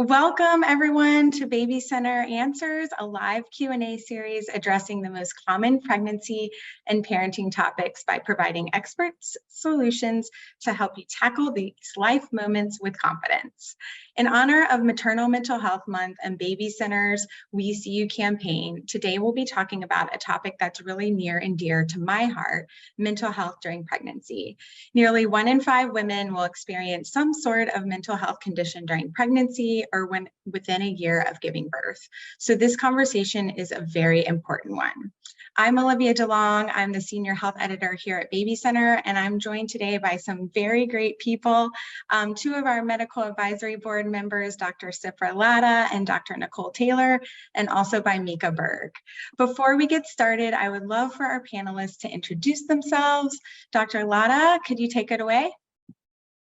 Welcome everyone to BabyCenter Answers, a live Q&A series addressing the most common pregnancy and parenting topics by providing experts solutions to help you tackle these life moments with confidence. In honor of Maternal Mental Health Month and BabyCenter's We See You campaign, today we'll be talking about a topic that's really near and dear to my heart, mental health during pregnancy. Nearly 1 in 5 women will experience some sort of mental health condition during pregnancy or within a year of giving birth. So this conversation is a very important one. I'm Olivia DeLong. I'm the senior health editor here at BabyCenter, and I'm joined today by some very great people. 2 of our medical advisory board members, Dr. Sipra Laddha and Dr. Nicole Taylor, and also by Mikah Berg. Before we get started, I would love for our panelists to introduce themselves. Dr. Laddha, could you take it away?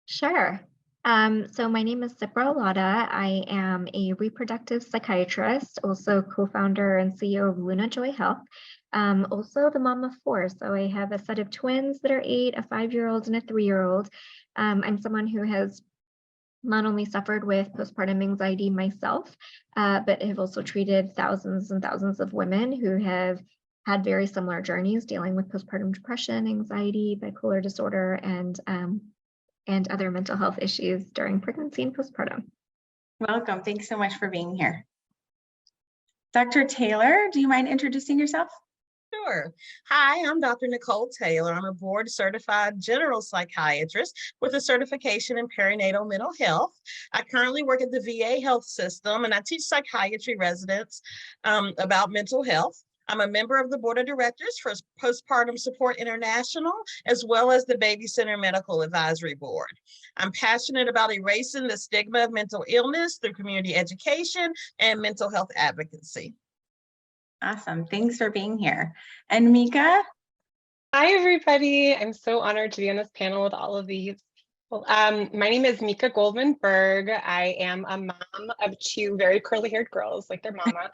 Sure. So my name is Sipra Laddha. I am a reproductive psychiatrist, also co-founder and CEO of LunaJoy Health. Also the mom of 4. So I have a set of twins that are 8, a 5-year-old and a 3-year-old. I'm someone who has not only suffered with postpartum anxiety myself, but have also treated thousands and thousands of women who have had very similar journeys dealing with postpartum depression, anxiety, bipolar disorder, and other mental health issues during pregnancy and postpartum. Welcome. Thanks so much for being here. Dr. Taylor, do you mind introducing yourself? Sure. Hi, I'm Dr. Nicole Taylor. I'm a board-certified general psychiatrist with a certification in perinatal mental health. I currently work at the VA health system, and I teach psychiatry residents about mental health. I'm a member of the board of directors for Postpartum Support International, as well as the BabyCenter Medical Advisory Board. I'm passionate about erasing the stigma of mental illness through community education and mental health advocacy. Awesome. Thanks for being here. And Mikah? Hi, everybody. I'm so honored to be on this panel with all of these. Well, my name is Mikah Goldman Berg. I am a mom of 2 very curly-haired girls, like their mama.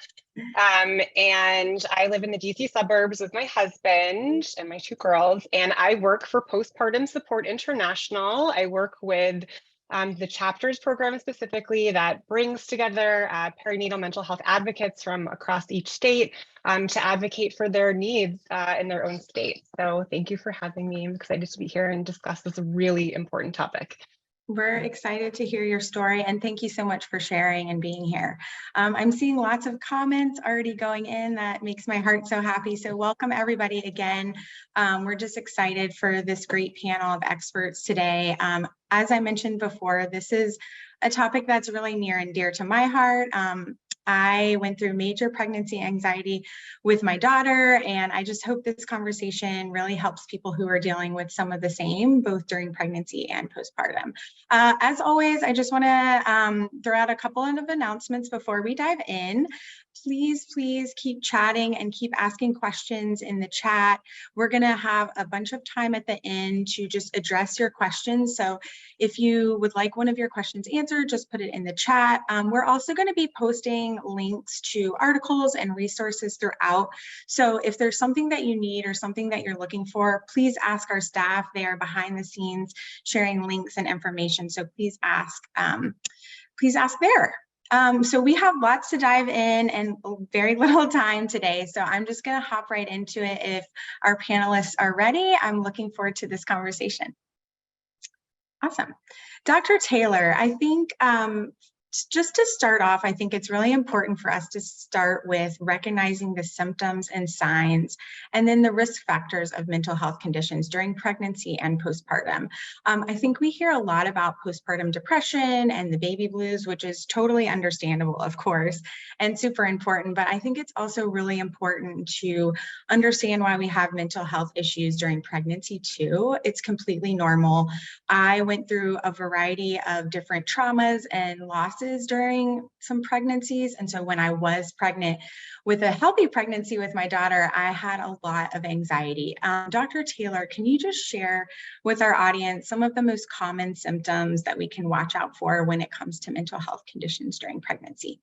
And I live in the DC suburbs with my husband and my 2 girls, and I work for Postpartum Support International. I work with the chapters program specifically that brings together perinatal mental health advocates from across each state to advocate for their needs in their own state. So thank you for having me. I'm excited to be here and discuss this really important topic. We're excited to hear your story, and thank you so much for sharing and being here. I'm seeing lots of comments already going in. That makes my heart so happy. So welcome everybody again. We're just excited for this great panel of experts today. As I mentioned before, this is a topic that's really near and dear to my heart. I went through major pregnancy anxiety with my daughter, and I just hope this conversation really helps people who are dealing with some of the same, both during pregnancy and postpartum. As always, I just want to throw out a couple of announcements before we dive in. Please keep chatting and keep asking questions in the chat. We're going to have a bunch of time at the end to just address your questions. So if you would like one of your questions answered, just put it in the chat. We're also going to be posting links to articles and resources throughout. So if there's something that you need or something that you're looking for, please ask our staff. They are behind the scenes sharing links and information. So please ask there. So we have lots to dive in and very little time today. So I'm just going to hop right into it. If our panelists are ready, I'm looking forward to this conversation. Awesome. Dr. Taylor, I think just to start off, I think it's really important for us to start with recognizing the symptoms and signs, and then the risk factors of mental health conditions during pregnancy and postpartum. I think we hear a lot about postpartum depression and the baby blues, which is totally understandable, of course, and super important, but I think it's also really important to understand why we have mental health issues during pregnancy too. It's completely normal. I went through a variety of different traumas and losses during some pregnancies. And so when I was pregnant with a healthy pregnancy with my daughter, I had a lot of anxiety. Dr. Taylor, can you just share with our audience some of the most common symptoms that we can watch out for when it comes to mental health conditions during pregnancy?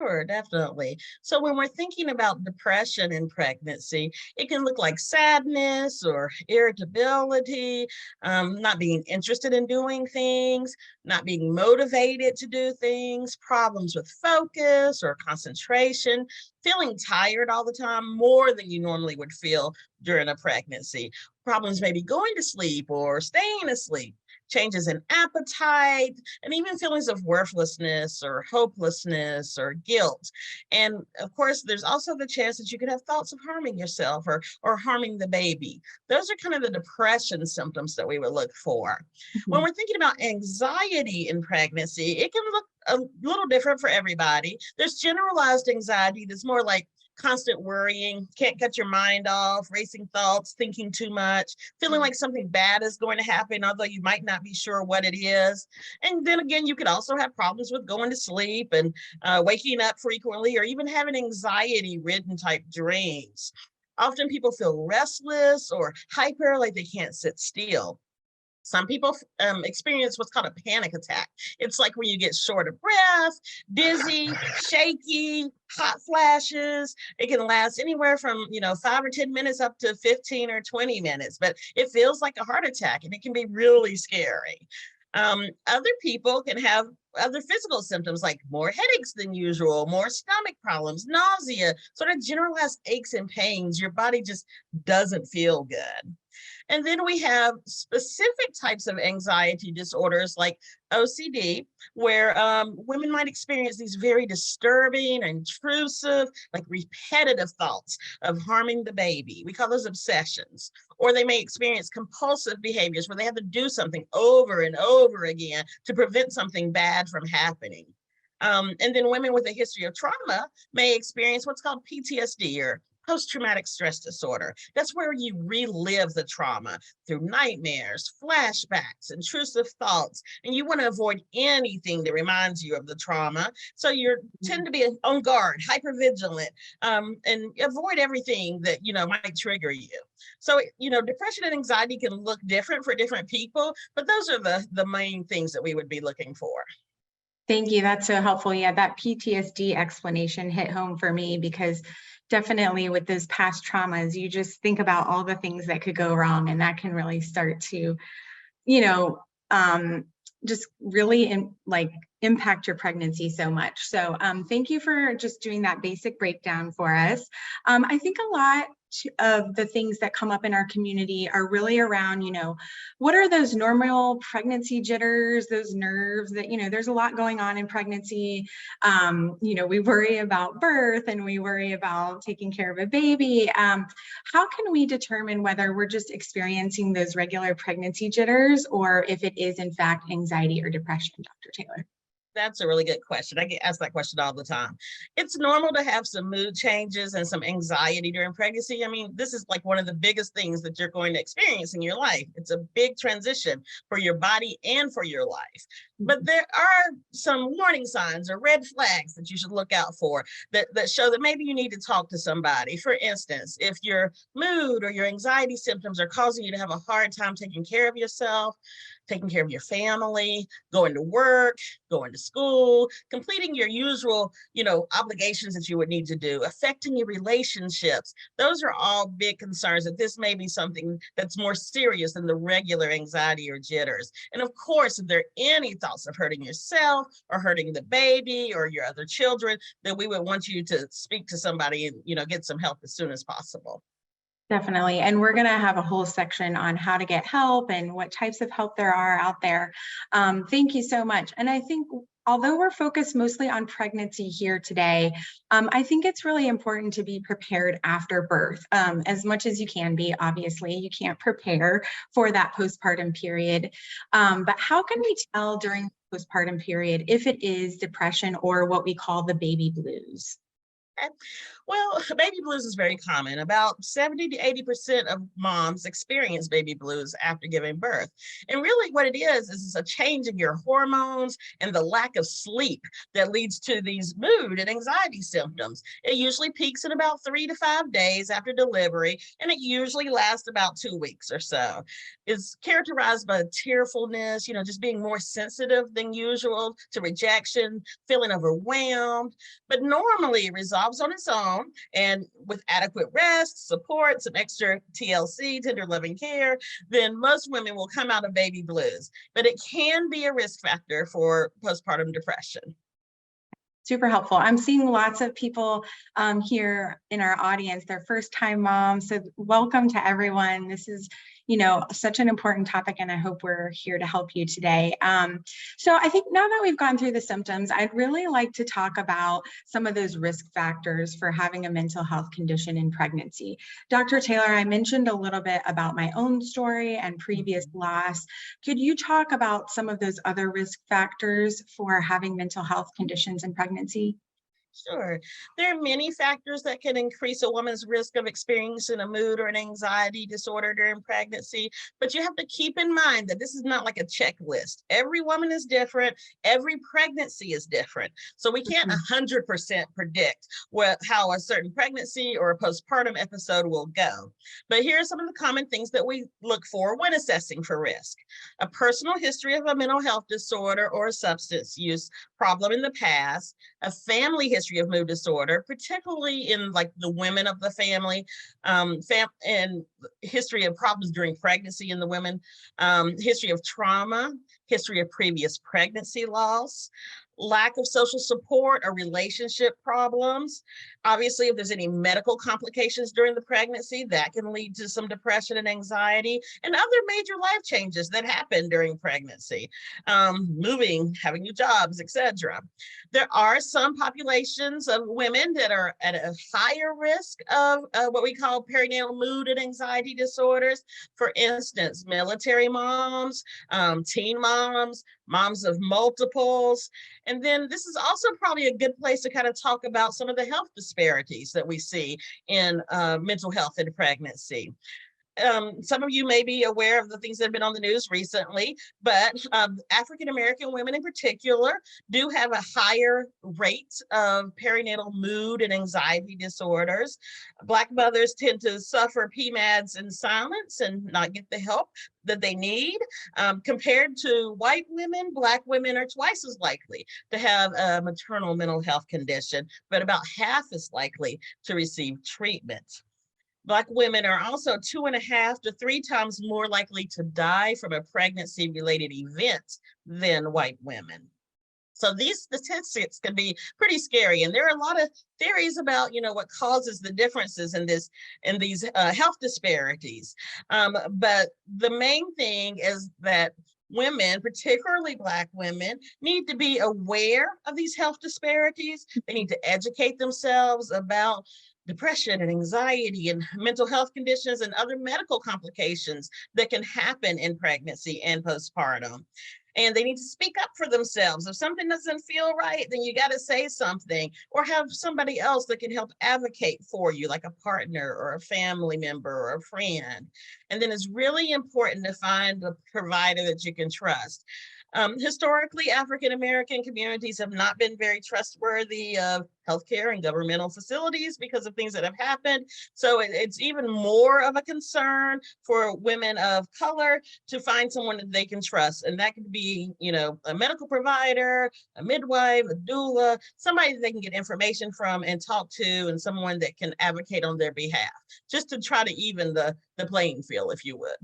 Sure, definitely. So when we're thinking about depression in pregnancy, it can look like sadness or irritability, not being interested in doing things, not being motivated to do things, problems with focus or concentration, feeling tired all the time, more than you normally would feel during a pregnancy, problems maybe going to sleep or staying asleep, changes in appetite, and even feelings of worthlessness or hopelessness or guilt. And of course, there's also the chance that you could have thoughts of harming yourself or harming the baby. Those are kind of the depression symptoms that we would look for. When we're thinking about anxiety in pregnancy, it can look a little different for everybody. There's generalized anxiety that's more like constant worrying, can't cut your mind off, racing thoughts, thinking too much, feeling like something bad is going to happen, although you might not be sure what it is. And then again, you could also have problems with going to sleep and waking up frequently, or even having anxiety-ridden type dreams. Often people feel restless or hyper, like they can't sit still. Some people experience what's called a panic attack. It's like when you get short of breath, dizzy, shaky, hot flashes. It can last anywhere from 5 or 10 minutes up to 15 or 20 minutes, but it feels like a heart attack and it can be really scary. Other people can have other physical symptoms like more headaches than usual, more stomach problems, nausea, sort of generalized aches and pains. Your body just doesn't feel good. And then we have specific types of anxiety disorders like OCD, where women might experience these very disturbing, intrusive, like repetitive thoughts of harming the baby. We call those obsessions. Or they may experience compulsive behaviors where they have to do something over and over again to prevent something bad from happening. And then women with a history of trauma may experience what's called PTSD, or post-traumatic stress disorder. That's where you relive the trauma through nightmares, flashbacks, intrusive thoughts, and you want to avoid anything that reminds you of the trauma. So you tend to be on guard, hypervigilant, and avoid everything that might trigger you. So depression and anxiety can look different for different people, but those are the main things that we would be looking for. Thank you. That's so helpful. Yeah, that PTSD explanation hit home for me, because definitely with those past traumas, you just think about all the things that could go wrong, and that can really start to, just really impact your pregnancy so much. So thank you for just doing that basic breakdown for us. I think a lot of the things that come up in our community are really around, what are those normal pregnancy jitters, those nerves that, there's a lot going on in pregnancy. We worry about birth and we worry about taking care of a baby. How can we determine whether we're just experiencing those regular pregnancy jitters or if it is in fact anxiety or depression, Dr. Taylor? That's a really good question. I get asked that question all the time. It's normal to have some mood changes and some anxiety during pregnancy. I mean, this is like one of the biggest things that you're going to experience in your life. It's a big transition for your body and for your life. But there are some warning signs or red flags that you should look out for that show that maybe you need to talk to somebody. For instance, if your mood or your anxiety symptoms are causing you to have a hard time taking care of yourself, taking care of your family, going to work, going to school, completing your usual, obligations that you would need to do, affecting your relationships. Those are all big concerns that this may be something that's more serious than the regular anxiety or jitters. And of course, if there are any thoughts of hurting yourself or hurting the baby or your other children, then we would want you to speak to somebody and, get some help as soon as possible. Definitely. And we're going to have a whole section on how to get help and what types of help there are out there. Thank you so much. And I think although we're focused mostly on pregnancy here today, I think it's really important to be prepared after birth as much as you can be. Obviously, you can't prepare for that postpartum period. But how can we tell during the postpartum period if it is depression or what we call the baby blues? Okay. Well, baby blues is very common. About 70 to 80% of moms experience baby blues after giving birth. And really what it is it's a change in your hormones and the lack of sleep that leads to these mood and anxiety symptoms. It usually peaks in about 3 to 5 days after delivery, and it usually lasts about 2 weeks or so. It's characterized by tearfulness, just being more sensitive than usual to rejection, feeling overwhelmed, but normally it resolves on its own and with adequate rest, support, some extra TLC, tender loving care, then most women will come out of baby blues. But it can be a risk factor for postpartum depression. Super helpful. I'm seeing lots of people here in our audience, they're first-time moms. So welcome to everyone. This is, such an important topic, and I hope we're here to help you today. So I think now that we've gone through the symptoms, I'd really like to talk about some of those risk factors for having a mental health condition in pregnancy. Dr. Taylor, I mentioned a little bit about my own story and previous loss. Could you talk about some of those other risk factors for having mental health conditions in pregnancy? Sure. There are many factors that can increase a woman's risk of experiencing a mood or an anxiety disorder during pregnancy, but you have to keep in mind that this is not like a checklist. Every woman is different. Every pregnancy is different. So we can't 100% predict how a certain pregnancy or a postpartum episode will go. But here are some of the common things that we look for when assessing for risk. A personal history of a mental health disorder or a substance use problem in the past, a family history of mood disorder, particularly in like the women of the family, and history of problems during pregnancy in the women, history of trauma, history of previous pregnancy loss, lack of social support or relationship problems. Obviously, if there's any medical complications during the pregnancy, that can lead to some depression and anxiety and other major life changes that happen during pregnancy, moving, having new jobs, etc. There are some populations of women that are at a higher risk of what we call perinatal mood and anxiety disorders. For instance, military moms, teen moms, moms of multiples. And then this is also probably a good place to kind of talk about some of the health disparities that we see in mental health in pregnancy. Some of you may be aware of the things that have been on the news recently, but African-American women in particular do have a higher rate of perinatal mood and anxiety disorders. Black mothers tend to suffer PMADs in silence and not get the help that they need. Compared to white women, Black women are twice as likely to have a maternal mental health condition, but about half as likely to receive treatment. Black women are also 2.5 to 3 times more likely to die from a pregnancy-related event than white women. So these statistics can be pretty scary, and there are a lot of theories about, what causes the differences in these health disparities. But the main thing is that women, particularly Black women, need to be aware of these health disparities. They need to educate themselves about depression and anxiety and mental health conditions and other medical complications that can happen in pregnancy and postpartum. And they need to speak up for themselves. If something doesn't feel right, then you got to say something or have somebody else that can help advocate for you, like a partner or a family member or a friend. And then it's really important to find a provider that you can trust. Historically, African-American communities have not been very trustworthy of healthcare and governmental facilities because of things that have happened. So it's even more of a concern for women of color to find someone that they can trust. And that could be, a medical provider, a midwife, a doula, somebody that they can get information from and talk to, and someone that can advocate on their behalf, just to try to even the playing field, if you would.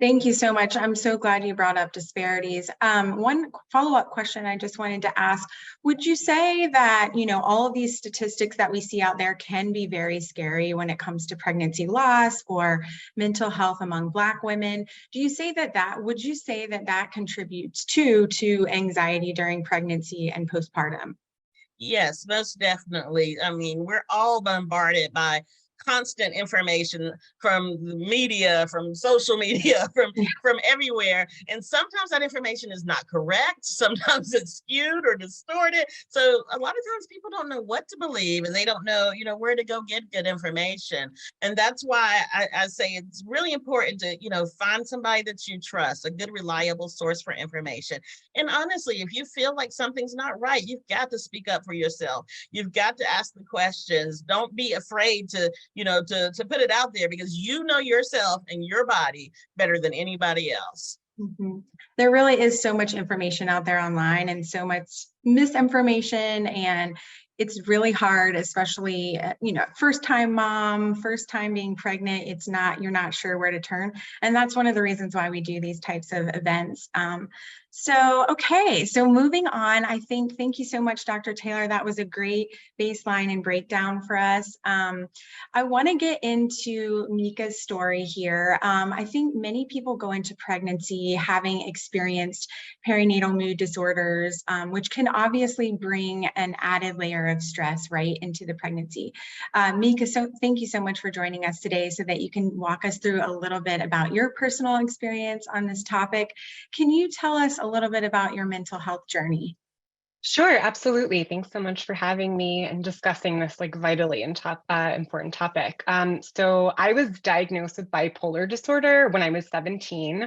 Thank you so much. I'm so glad you brought up disparities. One follow-up question I just wanted to ask, would you say that, all of these statistics that we see out there can be very scary when it comes to pregnancy loss or mental health among Black women? Would you say that contributes to anxiety during pregnancy and postpartum? Yes, most definitely. I mean, we're all bombarded by constant information from the media, from social media, from everywhere. And sometimes that information is not correct. Sometimes it's skewed or distorted. So a lot of times people don't know what to believe, and they don't know, where to go get good information. And that's why I say it's really important to, find somebody that you trust, a good, reliable source for information. And honestly, if you feel like something's not right, you've got to speak up for yourself. You've got to ask the questions. Don't be afraid to put it out there, because you know yourself and your body better than anybody else. Mm-hmm. There really is so much information out there online and so much misinformation, and it's really hard, especially, first time mom, first time being pregnant, you're not sure where to turn. And that's one of the reasons why we do these types of events. Okay, so moving on, thank you so much, Dr. Taylor. That was a great baseline and breakdown for us. I want to get into Mikah's story here. I think many people go into pregnancy having experienced perinatal mood disorders, which can obviously bring an added layer of stress right into the pregnancy. Mikah, so thank you so much for joining us today so that you can walk us through a little bit about your personal experience on this topic. Can you tell us a little bit about your mental health journey? Sure, absolutely. Thanks so much for having me and discussing this vitally important topic. So I was diagnosed with bipolar disorder when I was 17.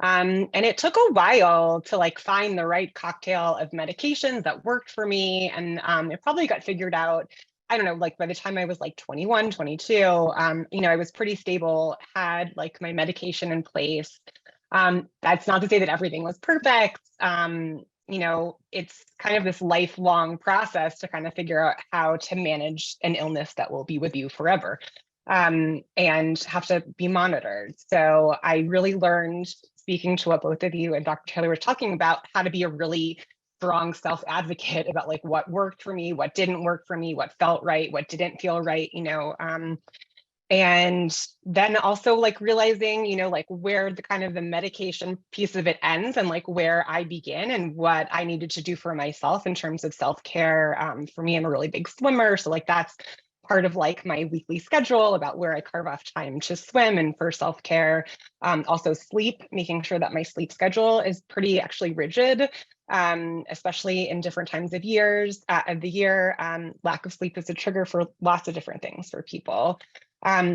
And it took a while to find the right cocktail of medications that worked for me. And it probably got figured out, I don't know, by the time I was 21, 22, I was pretty stable, had my medication in place. That's not to say that everything was perfect. It's kind of this lifelong process to kind of figure out how to manage an illness that will be with you forever, and have to be monitored. So I really learned, speaking to what both of you and Dr. Taylor were talking about, how to be a really strong self-advocate about what worked for me, what didn't work for me, what felt right, what didn't feel right, and then also realizing, where the kind of the medication piece of it ends and where I begin and what I needed to do for myself in terms of self-care. For me, I'm a really big swimmer. So that's part of my weekly schedule about where I carve off time to swim and for self-care. Also sleep, making sure that my sleep schedule is pretty actually rigid, especially in different times of the year. Lack of sleep is a trigger for lots of different things for people.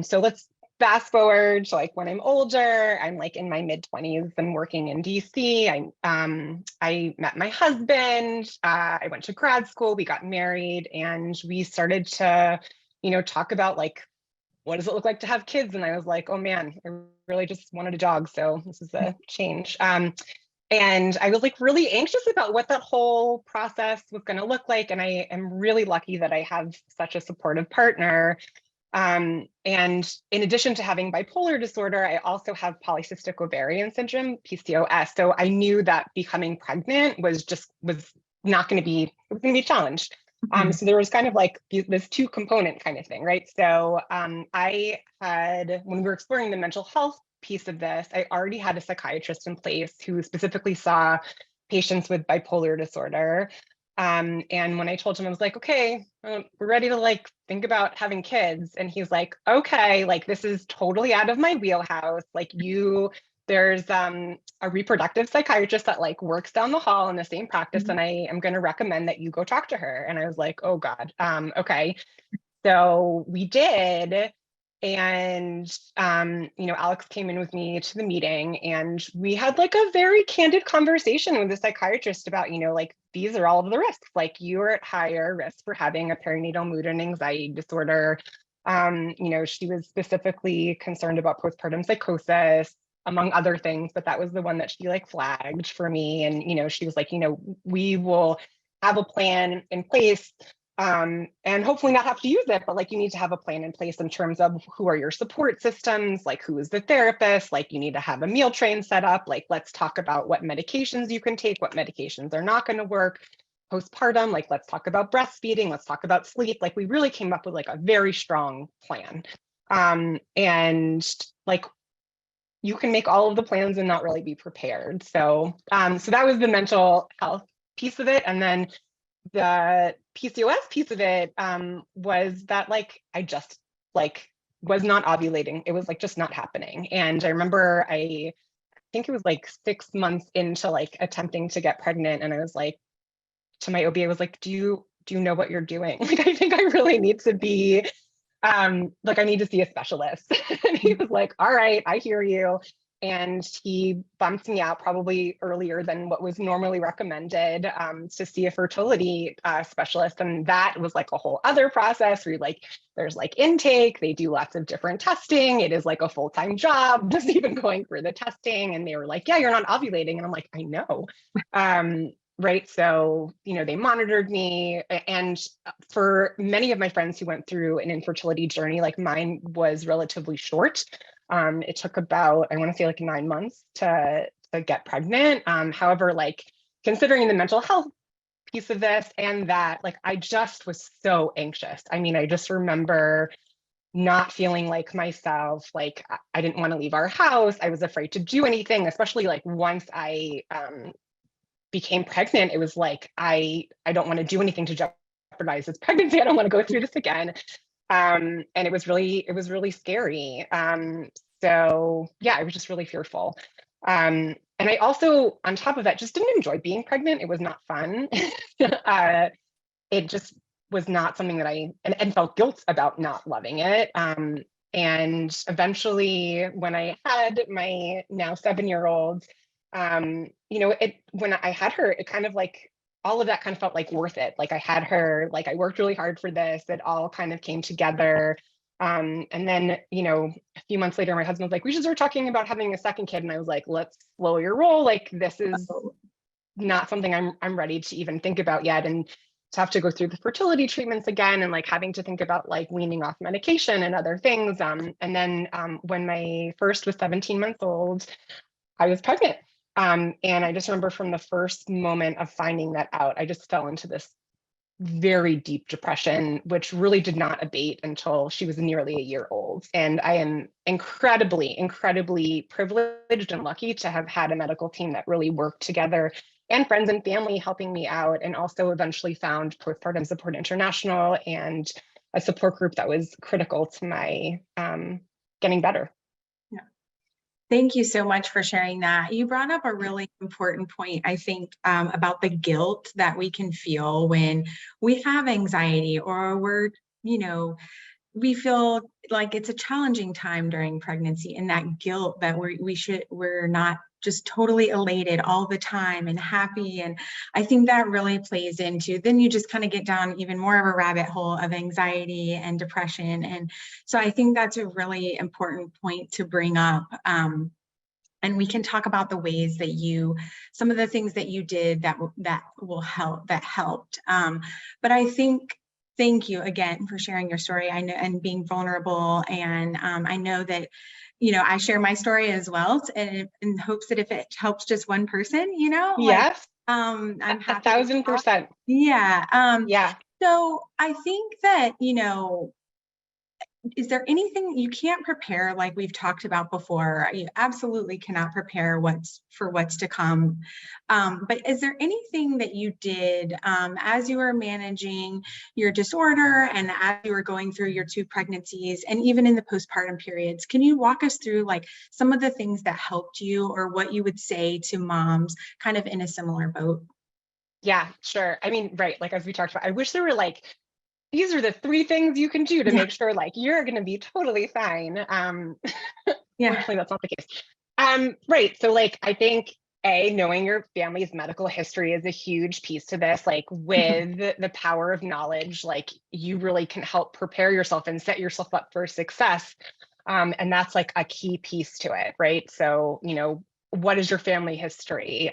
So let's fast forward to when I'm older, I'm in my mid-20s and working in DC. I met my husband, I went to grad school, we got married, and we started to, talk about what does it look like to have kids? And I was like, oh man, I really just wanted a dog. So this is a change. And I was really anxious about what that whole process was going to look like. And I am really lucky that I have such a supportive partner. And in addition to having bipolar disorder, I also have polycystic ovarian syndrome, PCOS. So I knew that becoming pregnant was not going to be, it was going to be a challenge. So there was kind of this two component kind of thing, right? So I had, when we were exploring the mental health piece of this, I already had a psychiatrist in place who specifically saw patients with bipolar disorder. And when I told him, I was like, okay, we're ready to think about having kids. And he's like, okay, this is totally out of my wheelhouse. There's a reproductive psychiatrist that works down the hall in the same practice. And I am going to recommend that you go talk to her. And I was like, oh God, okay. So we did. And, Alex came in with me to the meeting, and we had a very candid conversation with the psychiatrist about, these are all of the risks. You're at higher risk for having a perinatal mood and anxiety disorder. She was specifically concerned about postpartum psychosis, among other things, but that was the one that she flagged for me. And, she was like, we will have a plan in place, and hopefully not have to use it, but you need to have a plan in place in terms of who are your support systems, who is the therapist, you need to have a meal train set up, let's talk about what medications you can take, what medications are not going to work postpartum, let's talk about breastfeeding, let's talk about sleep. We really came up with a very strong plan. And you can make all of the plans and not really be prepared. So, so that was the mental health piece of it. And then the PCOS piece of it was that I just was not ovulating. It was like just not happening. And I remember I think it was like 6 months into like attempting to get pregnant. And I was like, to my OB, I was like, do you know what you're doing? Like, I think I really need to be, like I need to see a specialist. And he was like, all right, I hear you. And he bumped me out probably earlier than what was normally recommended to see a fertility specialist. And that was like a whole other process where like, there's like intake, they do lots of different testing. It is like a full-time job, just even going through the testing. And they were like, yeah, you're not ovulating. And I'm like, I know. Right. So, you know, they monitored me. And for many of my friends who went through an infertility journey, like mine was relatively short. It took about, I want to say like 9 months to get pregnant. However, like considering the mental health piece of this and that, like, I just was so anxious. I mean, I just remember not feeling like myself, like I didn't want to leave our house. I was afraid to do anything, especially like once I became pregnant, it was like, I don't want to do anything to jeopardize this pregnancy. I don't want to go through this again. And it was really scary. So yeah, I was just really fearful. And I also, on top of that, just didn't enjoy being pregnant. It was not fun. It just was not something that and felt guilt about not loving it. And eventually when I had my now 7-year-old, you know, when I had her, it kind of like, all of that kind of felt like worth it. Like I had her, like I worked really hard for this. It all kind of came together. And then, you know, a few months later, my husband was like, we should start talking about having a second kid. And I was like, let's slow your roll. Like this is not something I'm ready to even think about yet. And to have to go through the fertility treatments again and like having to think about like weaning off medication and other things. And then when my first was 17 months old, I was pregnant. And I just remember from the first moment of finding that out, I just fell into this very deep depression, which really did not abate until she was nearly a year old. And I am incredibly, incredibly privileged and lucky to have had a medical team that really worked together, and friends and family helping me out, and also eventually found Postpartum Support International and a support group that was critical to my getting better. Thank you so much for sharing that. You brought up a really important point, I think, about the guilt that we can feel when we have anxiety or we're, you know, we feel like it's a challenging time during pregnancy, and that guilt that we're not just totally elated all the time and happy. And I think that really plays into, then you just kind of get down even more of a rabbit hole of anxiety and depression. And so I think that's a really important point to bring up. And we can talk about the ways that some of the things that you did that will help, that helped. But I think, thank you again for sharing your story. I know, and being vulnerable. And I know that, you know, I share my story as well, and in hopes that if it helps just one person, you know, yes, I'm happy. 1,000%. Yeah. Yeah. So I think that, you know, is there anything you can't prepare, like we've talked about before? You absolutely cannot prepare what's to come. But is there anything that you did as you were managing your disorder and as you were going through your 2 pregnancies and even in the postpartum periods? Can you walk us through like some of the things that helped you, or what you would say to moms kind of in a similar boat? Yeah, sure. I mean, right. Like, as we talked about, I wish there were like, these are the 3 things you can do to make sure like you're going to be totally fine. Unfortunately, that's not the case. Right. So like, I think knowing your family's medical history is a huge piece to this. Like with the power of knowledge, like you really can help prepare yourself and set yourself up for success. And that's like a key piece to it, right? So, you know, what is your family history?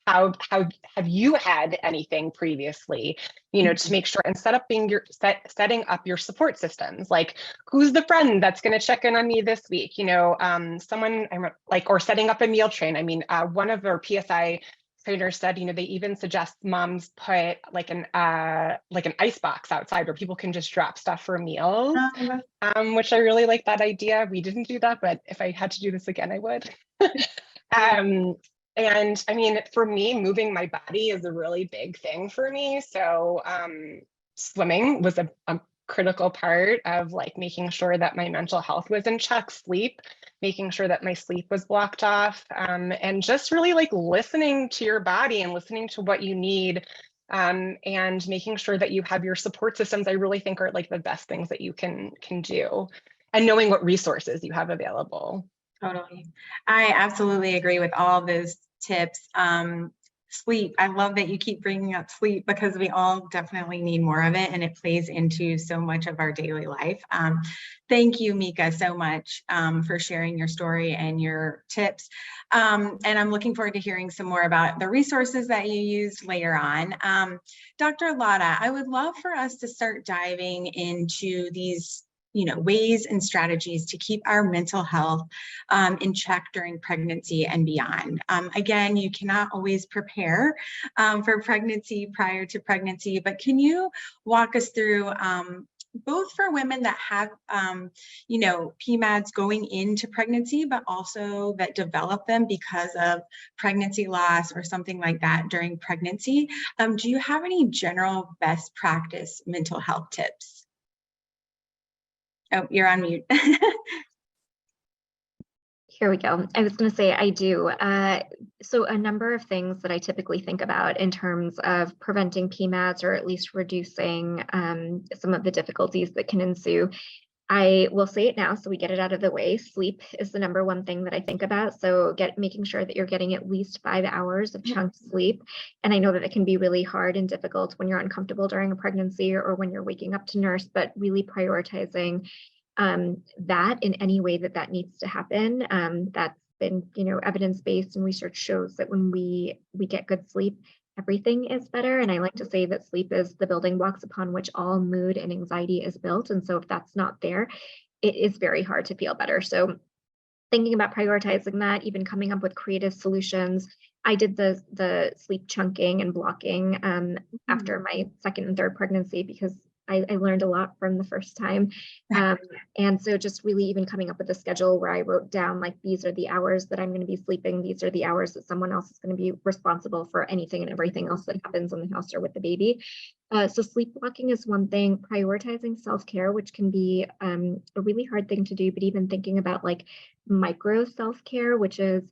How have you had anything previously, you know, to make sure and setting up your support systems, like who's the friend that's going to check in on me this week, you know, someone like, or setting up a meal train. I mean, one of our PSI trainers said, you know, they even suggest moms put like an ice box outside where people can just drop stuff for meals, which I really like that idea. We didn't do that, but if I had to do this again, I would. And I mean, for me, moving my body is a really big thing for me. So swimming was a critical part of like making sure that my mental health was in check, sleep, making sure that my sleep was blocked off, and just really like listening to your body and listening to what you need, and making sure that you have your support systems. I really think are like the best things that you can do, and knowing what resources you have available. Totally. I absolutely agree with all of those tips. Sleep. I love that you keep bringing up sleep because we all definitely need more of it, and it plays into so much of our daily life. Thank you, Mikah, so much for sharing your story and your tips. And I'm looking forward to hearing some more about the resources that you used later on. Dr. Laddha, I would love for us to start diving into these ways and strategies to keep our mental health in check during pregnancy and beyond. Again, you cannot always prepare for pregnancy prior to pregnancy, but can you walk us through both for women that have, PMADs going into pregnancy, but also that develop them because of pregnancy loss or something like that during pregnancy? Do you have any general best practice mental health tips? Oh, you're on mute. Here we go. I was going to say I do. So a number of things that I typically think about in terms of preventing PMADs, or at least reducing some of the difficulties that can ensue. I will say it now so we get it out of the way. Sleep is the number one thing that I think about. So making sure that you're getting at least 5 hours of chunk sleep. And I know that it can be really hard and difficult when you're uncomfortable during a pregnancy or when you're waking up to nurse, but really prioritizing that in any way that needs to happen. That's been, evidence-based, and research shows that when we get good sleep, everything is better. And I like to say that sleep is the building blocks upon which all mood and anxiety is built. And so if that's not there, it is very hard to feel better. So thinking about prioritizing that, even coming up with creative solutions. I did the sleep chunking and blocking after my second and third pregnancy because I learned a lot from the first time. And so just really even coming up with a schedule where I wrote down, like, these are the hours that I'm going to be sleeping. These are the hours that someone else is going to be responsible for anything and everything else that happens in the house or with the baby. So sleep blocking is one thing. Prioritizing self-care, which can be a really hard thing to do, but even thinking about like micro self-care, which is,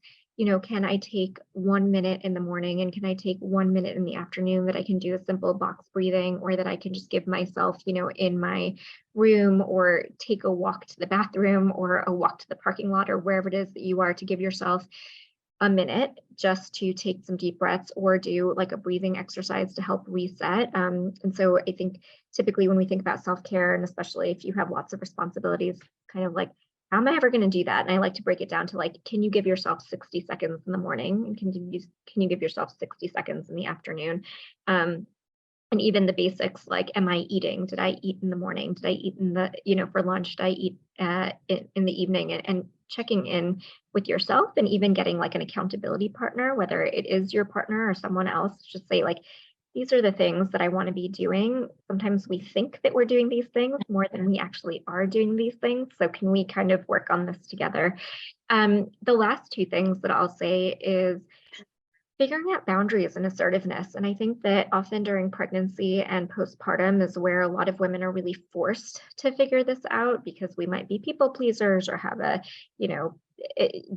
can I take 1 minute in the morning and can I take 1 minute in the afternoon that I can do a simple box breathing, or that I can just give myself, in my room, or take a walk to the bathroom or a walk to the parking lot or wherever it is that you are, to give yourself a minute just to take some deep breaths or do like a breathing exercise to help reset. And so I think typically when we think about self-care, and especially if you have lots of responsibilities, kind of like, how am I ever going to do that? And I like to break it down to like, can you give yourself 60 seconds in the morning? And can you give yourself 60 seconds in the afternoon? And even the basics, like, am I eating? Did I eat in the morning? Did I eat in the, for lunch? Did I eat in the evening? And checking in with yourself, and even getting like an accountability partner, whether it is your partner or someone else, just say like, these are the things that I want to be doing. Sometimes we think that we're doing these things more than we actually are doing these things. So can we kind of work on this together? The last two things that I'll say is figuring out boundaries and assertiveness. And I think that often during pregnancy and postpartum is where a lot of women are really forced to figure this out, because we might be people pleasers or have a,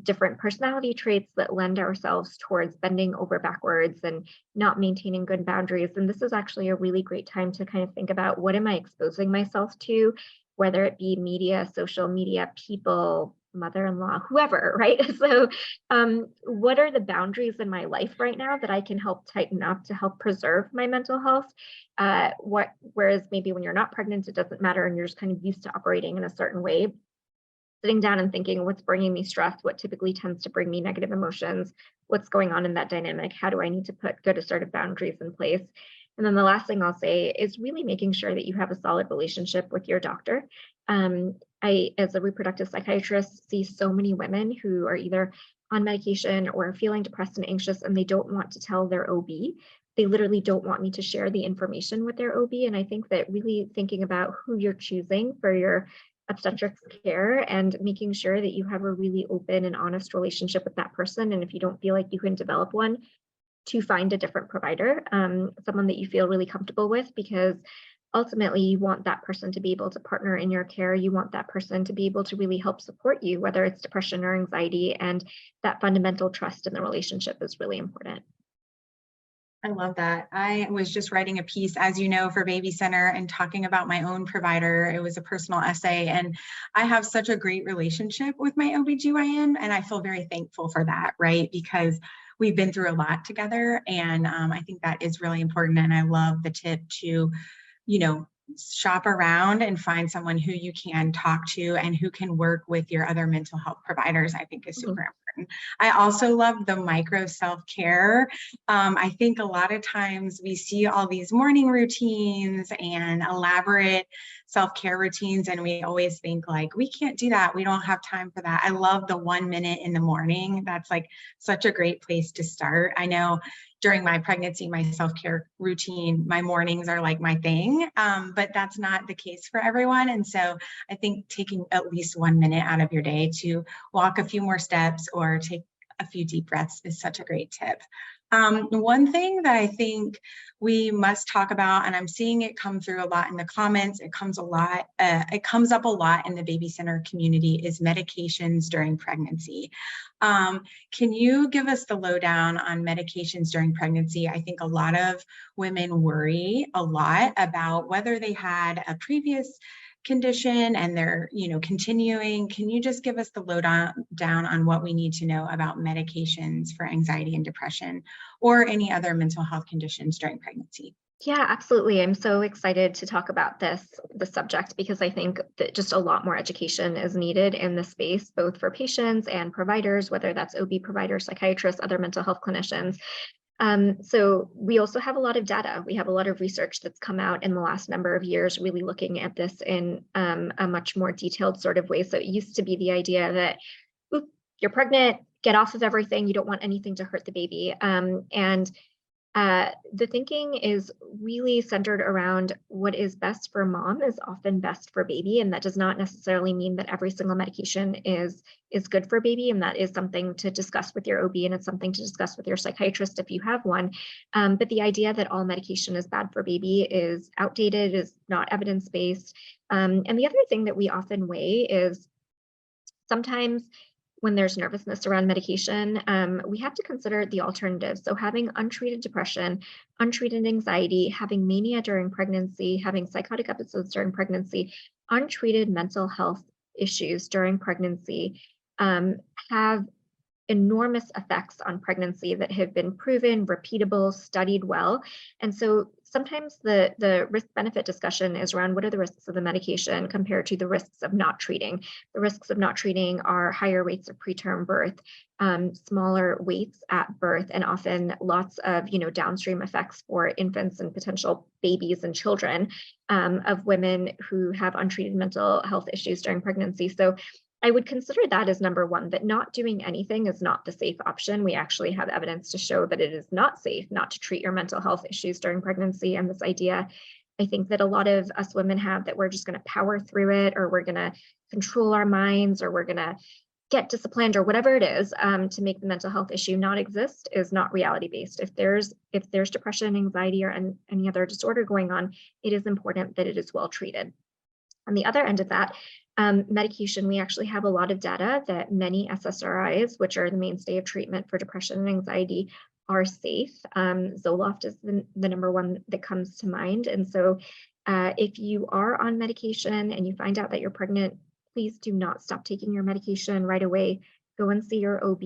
different personality traits that lend ourselves towards bending over backwards and not maintaining good boundaries. And this is actually a really great time to kind of think about, what am I exposing myself to, whether it be media, social media, people, mother-in-law, whoever, right? So what are the boundaries in my life right now that I can help tighten up to help preserve my mental health? Whereas maybe when you're not pregnant, it doesn't matter and you're just kind of used to operating in a certain way. Sitting down and thinking, what's bringing me stress? What typically tends to bring me negative emotions? What's going on in that dynamic? How do I need to put good assertive boundaries in place? And then the last thing I'll say is really making sure that you have a solid relationship with your doctor. I, as a reproductive psychiatrist, see so many women who are either on medication or feeling depressed and anxious, and they don't want to tell their OB. They literally don't want me to share the information with their OB. And I think that really thinking about who you're choosing for your obstetrics care and making sure that you have a really open and honest relationship with that person. And if you don't feel like you can develop one, to find a different provider, someone that you feel really comfortable with, because ultimately you want that person to be able to partner in your care. You want that person to be able to really help support you, whether it's depression or anxiety, and that fundamental trust in the relationship is really important. I love that. I was just writing a piece, as you know, for BabyCenter and talking about my own provider. It was a personal essay, and I have such a great relationship with my OBGYN, and I feel very thankful for that, right? Because we've been through a lot together, and I think that is really important. And I love the tip to, you know, shop around and find someone who you can talk to and who can work with your other mental health providers, I think is super important. I also love the micro self-care. I think a lot of times we see all these morning routines and elaborate self-care routines, and we always think like, we can't do that. We don't have time for that. I love the 1 minute in the morning. That's like such a great place to start. I know during my pregnancy, my self-care routine, my mornings are like my thing, but that's not the case for everyone. And so I think taking at least 1 minute out of your day to walk a few more steps or take a few deep breaths is such a great tip. One thing that I think we must talk about, and I'm seeing it come through a lot in the comments, it comes up a lot in the BabyCenter community, is medications during pregnancy. Can you give us the lowdown on medications during pregnancy? I think a lot of women worry a lot about whether they had a previous condition and they're, you know, continuing. Can you just give us the lowdown on what we need to know about medications for anxiety and depression or any other mental health conditions during pregnancy? Yeah, absolutely. I'm so excited to talk about the subject, because I think that just a lot more education is needed in this space, both for patients and providers, whether that's OB providers, psychiatrists, other mental health clinicians. So we also have a lot of data. We have a lot of research that's come out in the last number of years, really looking at this in a much more detailed sort of way. So it used to be the idea that, oop, you're pregnant, get off of everything. You don't want anything to hurt the baby. The thinking is really centered around what is best for mom is often best for baby. And that does not necessarily mean that every single medication is good for baby. And that is something to discuss with your OB, and it's something to discuss with your psychiatrist if you have one. But the idea that all medication is bad for baby is outdated, is not evidence-based. And the other thing that we often weigh is sometimes when there's nervousness around medication, we have to consider the alternatives. So having untreated depression, untreated anxiety, having mania during pregnancy, having psychotic episodes during pregnancy, untreated mental health issues during pregnancy have enormous effects on pregnancy that have been proven, repeatable, studied well. And so sometimes the risk-benefit discussion is around what are the risks of the medication compared to the risks of not treating. The risks of not treating are higher rates of preterm birth, smaller weights at birth, and often lots of downstream effects for infants and potential babies and children of women who have untreated mental health issues during pregnancy. So I would consider that as number one, that not doing anything is not the safe option. We actually have evidence to show that it is not safe not to treat your mental health issues during pregnancy. And this idea, I think that a lot of us women have, that we're just going to power through it, or we're going to control our minds, or we're going to get disciplined, or whatever it is to make the mental health issue not exist, is not reality based. If there's depression, anxiety, or any other disorder going on, it is important that it is well treated. On the other end of that, medication, we actually have a lot of data that many SSRIs, which are the mainstay of treatment for depression and anxiety, are safe. Zoloft is the number one that comes to mind. And so if you are on medication and you find out that you're pregnant, please do not stop taking your medication right away. Go and see your OB.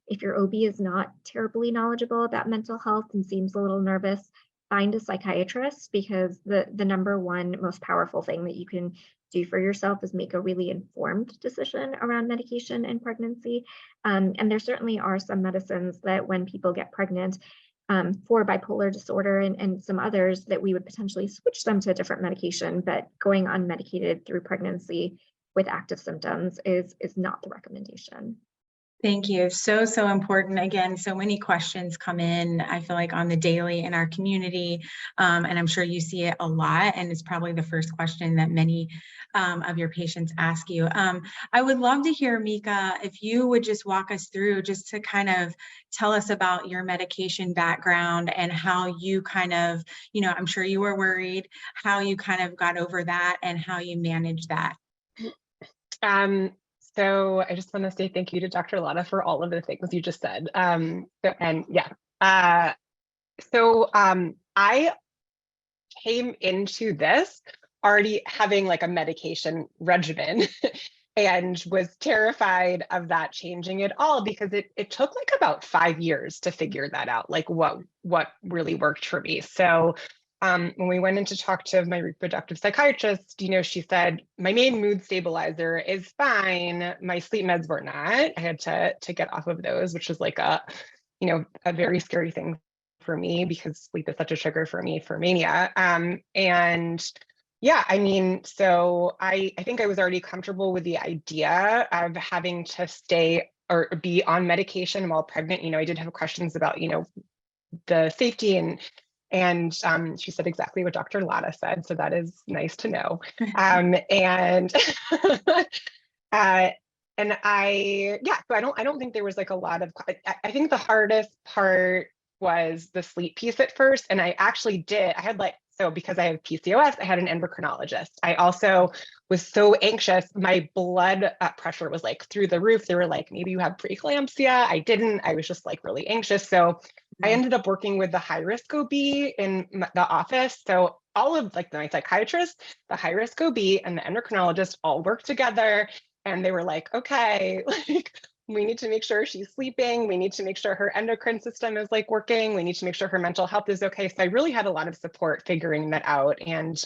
If your OB is not terribly knowledgeable about mental health and seems a little nervous, find a psychiatrist, because the number one most powerful thing that you can do for yourself is make a really informed decision around medication and pregnancy. And there certainly are some medicines that when people get pregnant for bipolar disorder and some others, that we would potentially switch them to a different medication, but going unmedicated through pregnancy with active symptoms is not the recommendation. Thank you. So, so important. Again, so many questions come in, I feel like on the daily in our community. And I'm sure you see it a lot. And it's probably the first question that many of your patients ask you. I would love to hear, Mikah, if you would just walk us through just to kind of tell us about your medication background and how you kind of, I'm sure you were worried, how you kind of got over that and how you managed that. So I just want to say thank you to Dr. Laddha for all of the things you just said. I came into this already having like a medication regimen and was terrified of that changing it all because it took like about 5 years to figure that out, like what really worked for me. So when we went in to talk to my reproductive psychiatrist, she said, my main mood stabilizer is fine. My sleep meds were not. I had to get off of those, which was like a very scary thing for me because sleep is such a trigger for me for mania. So I think I was already comfortable with the idea of having to stay or be on medication while pregnant. I did have questions about, the safety and she said exactly what Dr. Laddha said, so that is nice to know. So I don't think there was like a lot of, I think the hardest part was the sleep piece at first. And I actually because I have PCOS, I had an endocrinologist. I also was so anxious. My blood pressure was like through the roof. They were like, maybe you have preeclampsia. I didn't. I was just like really anxious. So I ended up working with the high risk OB in the office. So all of like my psychiatrist, the high risk OB and the endocrinologist all worked together. And they were like, okay, like we need to make sure she's sleeping. We need to make sure her endocrine system is like working. We need to make sure her mental health is okay. So I really had a lot of support figuring that out. And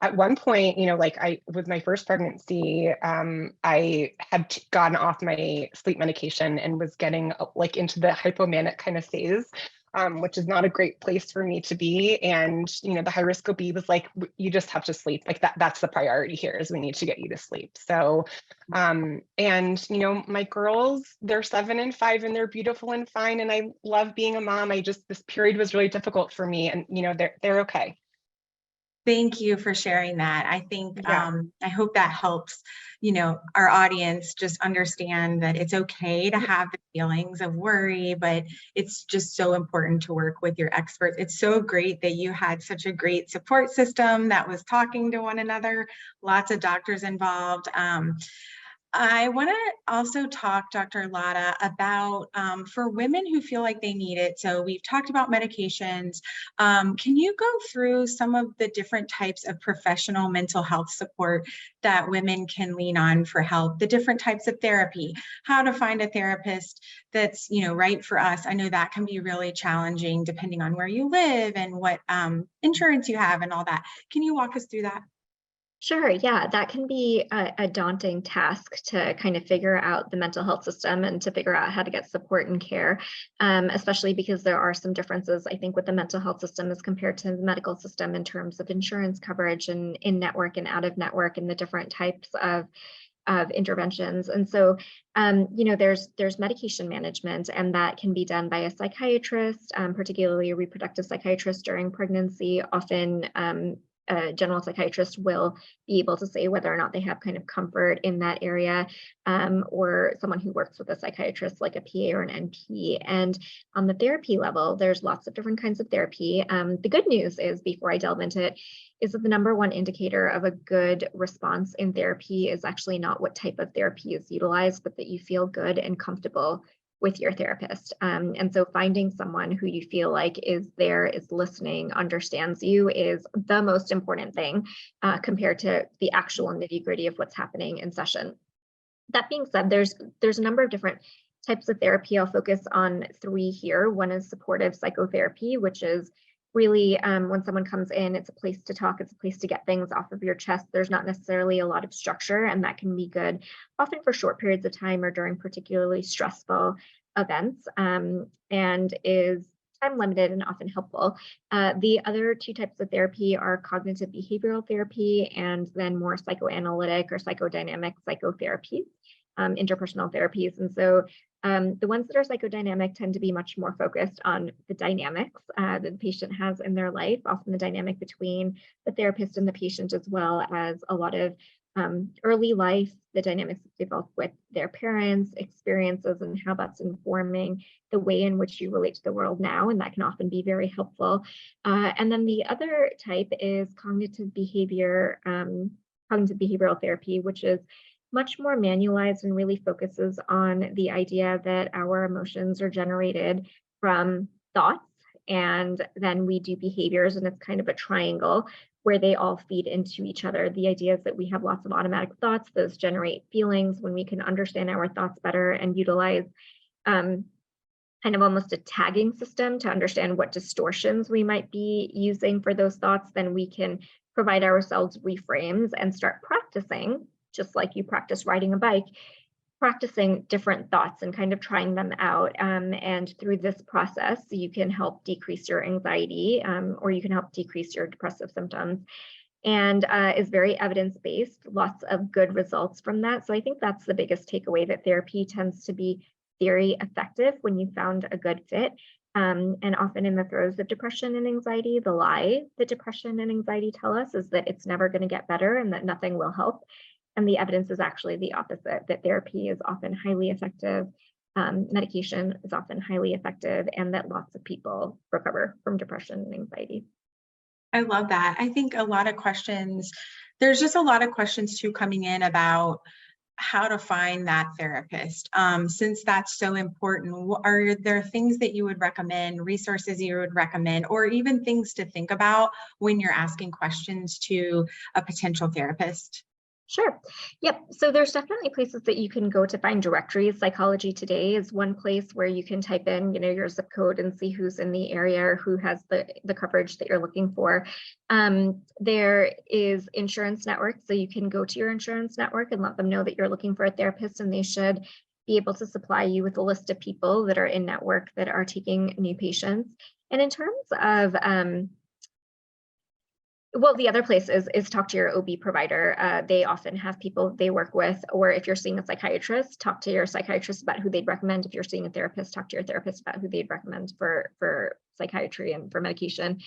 at one point, with my first pregnancy, I had gotten off my sleep medication and was getting like into the hypomanic kind of phase. Which is not a great place for me to be. And, the high risk OB was like, you just have to sleep. Like that's the priority here is we need to get you to sleep. So, my girls, they're 7 and 5 and they're beautiful and fine. And I love being a mom. This period was really difficult for me and, they're okay. Thank you for sharing that. I think, I hope that helps, our audience just understand that it's okay to have the feelings of worry, but it's just so important to work with your experts. It's so great that you had such a great support system that was talking to one another, lots of doctors involved. I want to also talk, Dr. Laddha, about for women who feel like they need it. So we've talked about medications. Can you go through some of the different types of professional mental health support that women can lean on for help, the different types of therapy, how to find a therapist that's, right for us? I know that can be really challenging depending on where you live and what insurance you have and all that. Can you walk us through that? Sure. Yeah, that can be a daunting task to kind of figure out the mental health system and to figure out how to get support and care, especially because there are some differences, I think, with the mental health system as compared to the medical system in terms of insurance coverage and in-network and out-of-network and the different types of interventions. And so, there's medication management, and that can be done by a psychiatrist, particularly a reproductive psychiatrist during pregnancy. Often, a general psychiatrist will be able to say whether or not they have kind of comfort in that area, or someone who works with a psychiatrist like a PA or an NP. And on the therapy level, there's lots of different kinds of therapy. The good news is, before I delve into it, is that the number one indicator of a good response in therapy is actually not what type of therapy is utilized, but that you feel good and comfortable with your therapist. And so finding someone who you feel like is there, is listening, understands you is the most important thing compared to the actual nitty-gritty of what's happening in session. That being said, there's a number of different types of therapy. I'll focus on 3 here. One is supportive psychotherapy, which is really when someone comes in, it's a place to talk, it's a place to get things off of your chest. There's not necessarily a lot of structure, and that can be good often for short periods of time or during particularly stressful events, and is time limited and often helpful. The other 2 types of therapy are cognitive behavioral therapy and then more psychoanalytic or psychodynamic psychotherapy, interpersonal therapies. And so The ones that are psychodynamic tend to be much more focused on the dynamics that the patient has in their life, often the dynamic between the therapist and the patient, as well as a lot of early life, the dynamics that develop with their parents, experiences, and how that's informing the way in which you relate to the world now, and that can often be very helpful. And then the other type is cognitive behavioral therapy, which is much more manualized and really focuses on the idea that our emotions are generated from thoughts, and then we do behaviors, and it's kind of a triangle where they all feed into each other. The idea is that we have lots of automatic thoughts, those generate feelings. When we can understand our thoughts better and utilize kind of almost a tagging system to understand what distortions we might be using for those thoughts, then we can provide ourselves reframes and start practicing, just like you practice riding a bike, practicing different thoughts and kind of trying them out. And through this process, you can help decrease your anxiety, or you can help decrease your depressive symptoms, and is very evidence-based, lots of good results from that. So I think that's the biggest takeaway, that therapy tends to be very effective when you found a good fit. And often in the throes of depression and anxiety, the lie that depression and anxiety tell us is that it's never going to get better and that nothing will help. And the evidence is actually the opposite, that therapy is often highly effective, medication is often highly effective, and that lots of people recover from depression and anxiety. I love that. I think a lot of questions, there's just a lot of questions too coming in about how to find that therapist. Since that's so important, are there things that you would recommend, resources you would recommend, or even things to think about when you're asking questions to a potential therapist? Sure. Yep. So there's definitely places that you can go to find directories. Psychology Today is one place where you can type in, your zip code and see who's in the area or who has the coverage that you're looking for. There is insurance network. So you can go to your insurance network and let them know that you're looking for a therapist, and they should be able to supply you with a list of people that are in network that are taking new patients. And in terms of, well, the other place is talk to your OB provider. They often have people they work with, or if you're seeing a psychiatrist, talk to your psychiatrist about who they'd recommend. If you're seeing a therapist, talk to your therapist about who they'd recommend for psychiatry and for medication.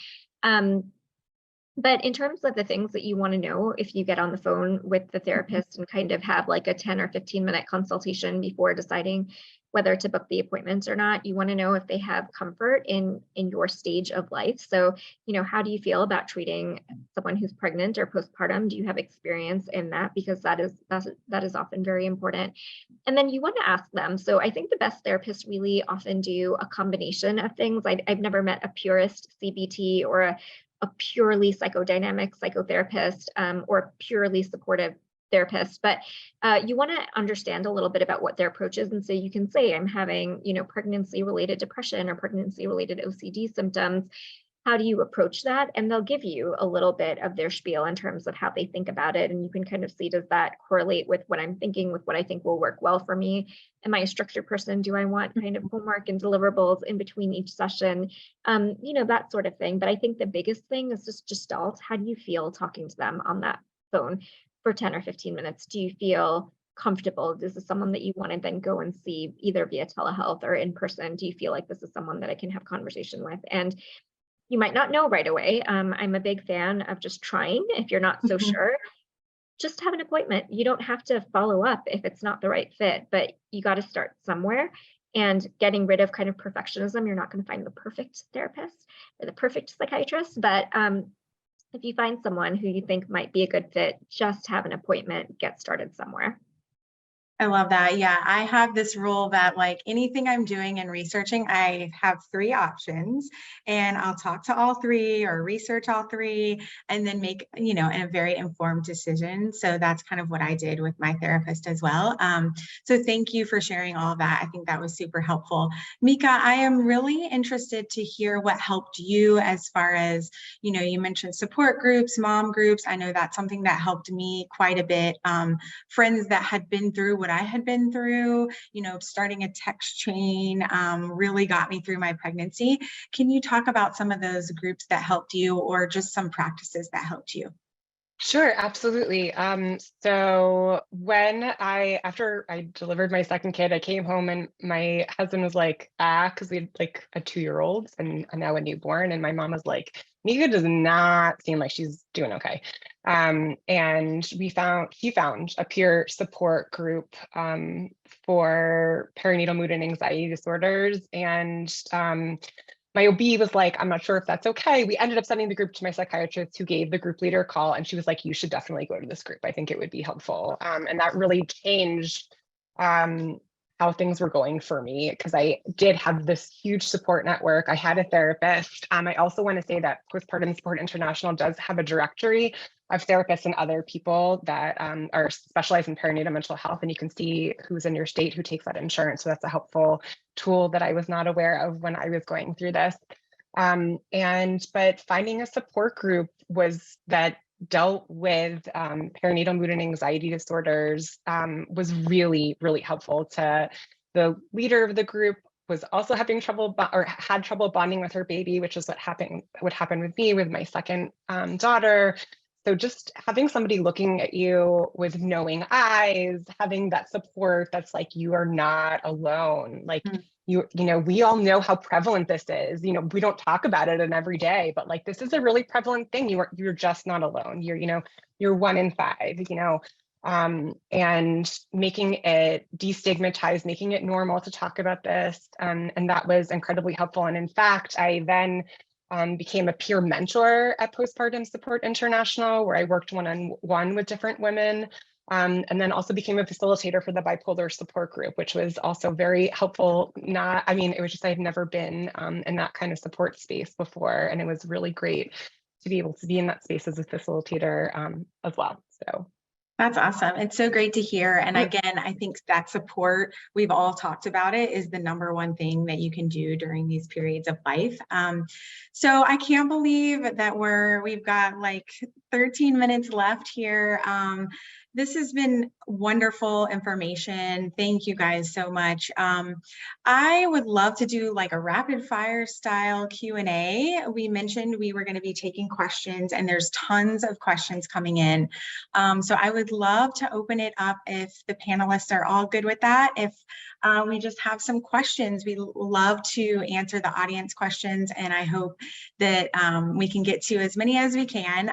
But in terms of the things that you want to know, if you get on the phone with the therapist and kind of have like a 10 or 15-minute consultation before deciding whether to book the appointments or not, you want to know if they have comfort in your stage of life. So, how do you feel about treating someone who's pregnant or postpartum? Do you have experience in that? Because that is often very important. And then you want to ask them. So I think the best therapists really often do a combination of things. I've never met a purist CBT or a purely psychodynamic psychotherapist, or a purely supportive therapist, but you want to understand a little bit about what their approach is. And so you can say, I'm having, pregnancy-related depression or pregnancy-related OCD symptoms. How do you approach that? And they'll give you a little bit of their spiel in terms of how they think about it. And you can kind of see, does that correlate with what I'm thinking, with what I think will work well for me? Am I a structured person? Do I want kind of homework and deliverables in between each session? That sort of thing. But I think the biggest thing is just gestalt. How do you feel talking to them on that phone for 10 or 15 minutes? Do you feel comfortable? This is someone that you want to then go and see either via telehealth or in person? Do you feel like this is someone that I can have conversation with? And you might not know right away. I'm a big fan of just trying. If you're not so sure, just have an appointment. You don't have to follow up if it's not the right fit, but you got to start somewhere. And getting rid of kind of perfectionism. You're not going to find the perfect therapist or the perfect psychiatrist, but if you find someone who you think might be a good fit, just have an appointment, get started somewhere. I love that. Yeah, I have this rule that like anything I'm doing and researching, I have 3 options, and I'll talk to all 3 or research all 3 and then make, a very informed decision. So that's kind of what I did with my therapist as well. So thank you for sharing all of that. I think that was super helpful. Mikah, I am really interested to hear what helped you as far as, you mentioned support groups, mom groups. I know that's something that helped me quite a bit. Friends that had been through what I had been through, starting a text chain really got me through my pregnancy. Can you talk about some of those groups that helped you, or just some practices that helped you? Sure, absolutely. So after I delivered my second kid, I came home and my husband was like, because we had like a 2-year-old and now a newborn, and my mom was like, Mikah does not seem like she's doing okay. And he found a peer support group for perinatal mood and anxiety disorders, and my OB was like, I'm not sure if that's okay. We ended up sending the group to my psychiatrist, who gave the group leader a call, and she was like, you should definitely go to this group. I think it would be helpful. And that really changed how things were going for me, because I did have this huge support network. I had a therapist. I also want to say that Postpartum Support International does have a directory of therapists and other people that are specialized in perinatal mental health, and you can see who's in your state who takes that insurance. So that's a helpful tool that I was not aware of when I was going through this. But finding a support group that dealt with perinatal mood and anxiety disorders was really, really helpful. The leader of the group was also having trouble had trouble bonding with her baby, which is what happened with me with my second daughter. So just having somebody looking at you with knowing eyes, having that support that's like, you are not alone. Like, we all know how prevalent this is. We don't talk about it in every day, but like, this is a really prevalent thing. You're just not alone. You're 1 in 5, and making it destigmatized, making it normal to talk about this. And that was incredibly helpful. And in fact, I then became a peer mentor at Postpartum Support International, where I worked one-on-one with different women. And then also became a facilitator for the bipolar support group, which was also very helpful. It was just, I had never been in that kind of support space before. And it was really great to be able to be in that space as a facilitator as well. So. That's awesome. It's so great to hear. And again, I think that support, we've all talked about it, is the #1 thing that you can do during these periods of life. So I can't believe that we've got like 13 minutes left here. This has been wonderful information. Thank you guys so much. I would love to do like a rapid fire style Q&A. We mentioned we were going to be taking questions, and there's tons of questions coming in. So I would love to open it up if the panelists are all good with that. If we just have some questions, we love to answer the audience questions, and I hope that we can get to as many as we can.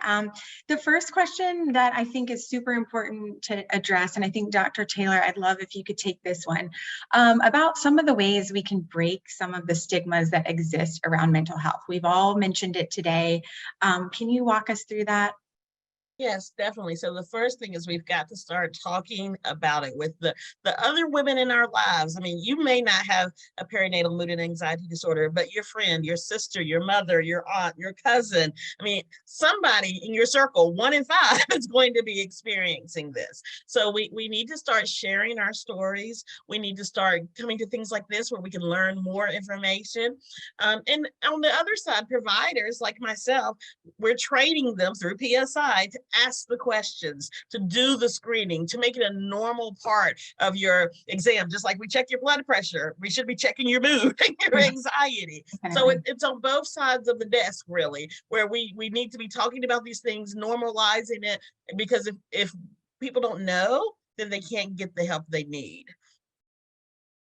The first question that I think is super important to address, and I think Dr. Taylor, I'd love if you could take this one, about some of the ways we can break some of the stigmas that exist around mental health. We've all mentioned it today. Can you walk us through that? Yes, definitely. So the first thing is we've got to start talking about it with the other women in our lives. I mean, you may not have a perinatal mood and anxiety disorder, but your friend, your sister, your mother, your aunt, your cousin, I mean, somebody in your circle, 1 in 5 is going to be experiencing this. So we need to start sharing our stories. We need to start coming to things like this where we can learn more information. And on the other side, providers like myself, we're training them through PSI to ask the questions, to do the screening, to make it a normal part of your exam. Just like we check your blood pressure, we should be checking your mood and your anxiety. So it's on both sides of the desk, really, where we need to be talking about these things, normalizing it, because if people don't know, then they can't get the help they need.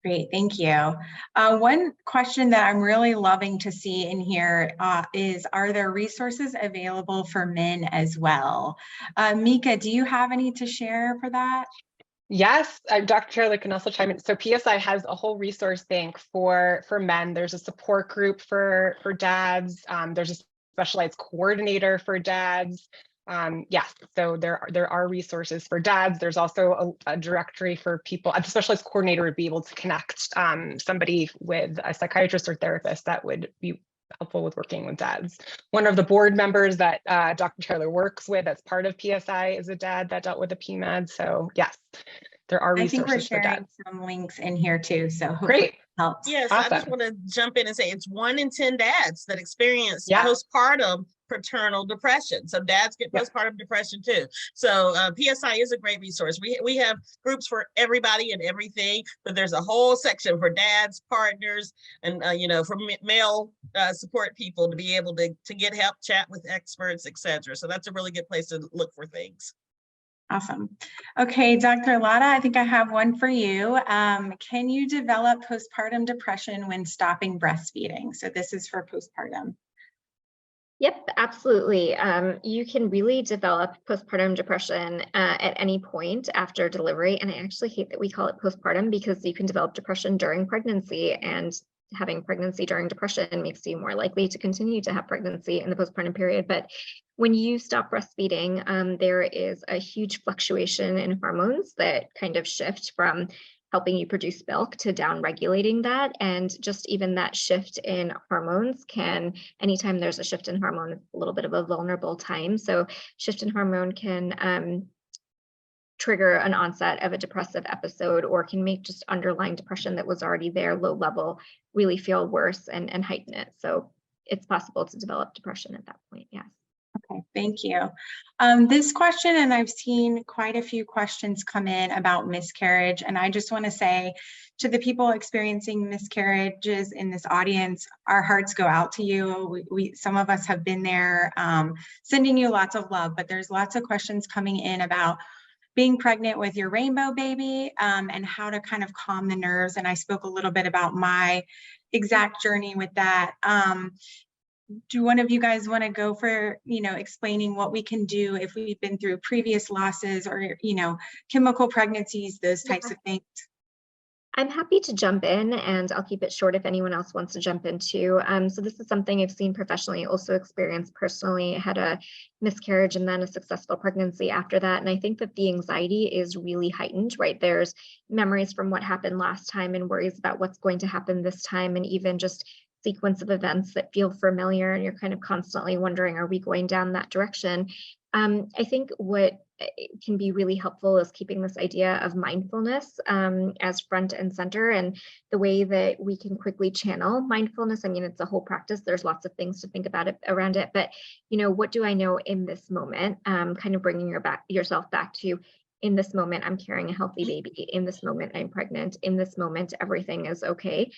Great, thank you. One question that I'm really loving to see in here is, are there resources available for men as well? Mikah, do you have any to share for that? Yes, Dr. Taylor can also chime in. So PSI has a whole resource bank for men. There's a support group for dads. There's a specialized coordinator for dads. Yes, so there are resources for dads. There's also a directory for people. A specialized coordinator would be able to connect somebody with a psychiatrist or therapist that would be helpful with working with dads. One of the board members that Dr. Taylor works with as part of PSI is a dad that dealt with a PMAD. So yes, there are resources for dads. I think we're sharing some links in here too. So great. Helps. Yes, awesome. I just want to jump in and say it's 1 in 10 dads that experience yeah. postpartum paternal depression. So dads get postpartum depression too. So PSI is a great resource. We have groups for everybody and everything, but there's a whole section for dads, partners, and for male support people to be able to get help, chat with experts, etc. So that's a really good place to look for things. Awesome. Okay, Dr. Laddha, I think I have one for you. Can you develop postpartum depression when stopping breastfeeding? So this is for postpartum. Yep, absolutely. You can really develop postpartum depression at any point after delivery. And I actually hate that we call it postpartum, because you can develop depression during pregnancy, and having pregnancy during depression makes you more likely to continue to have pregnancy in the postpartum period. But when you stop breastfeeding, there is a huge fluctuation in hormones that kind of shift from helping you produce milk to down regulating that. And just even that shift in hormones can, anytime there's a shift in hormone, it's a little bit of a vulnerable time. So shift in hormone can trigger an onset of a depressive episode, or can make just underlying depression that was already there, low level, really feel worse and heighten it. So it's possible to develop depression at that point, yes. Okay, thank you. This question, and I've seen quite a few questions come in about miscarriage, and I just want to say to the people experiencing miscarriages in this audience, our hearts go out to you. Some of us have been there, sending you lots of love, but there's lots of questions coming in about being pregnant with your rainbow baby, and how to kind of calm the nerves. And I spoke a little bit about my exact journey with that. Do one of you guys want to go for, explaining what we can do if we've been through previous losses or, chemical pregnancies, those types of things? I'm happy to jump in, and I'll keep it short if anyone else wants to jump in too. So this is something I've seen professionally, also experienced personally. I had a miscarriage and then a successful pregnancy after that. And I think that the anxiety is really heightened, right? There's memories from what happened last time and worries about what's going to happen this time, and even just sequence of events that feel familiar, and you're kind of constantly wondering, are we going down that direction? I think what can be really helpful is keeping this idea of mindfulness as front and center, and the way that we can quickly channel mindfulness. I mean, it's a whole practice. There's lots of things to think about around it, but what do I know in this moment? Kind of bringing yourself back to, in this moment, I'm carrying a healthy baby. In this moment, I'm pregnant. In this moment, everything is okay.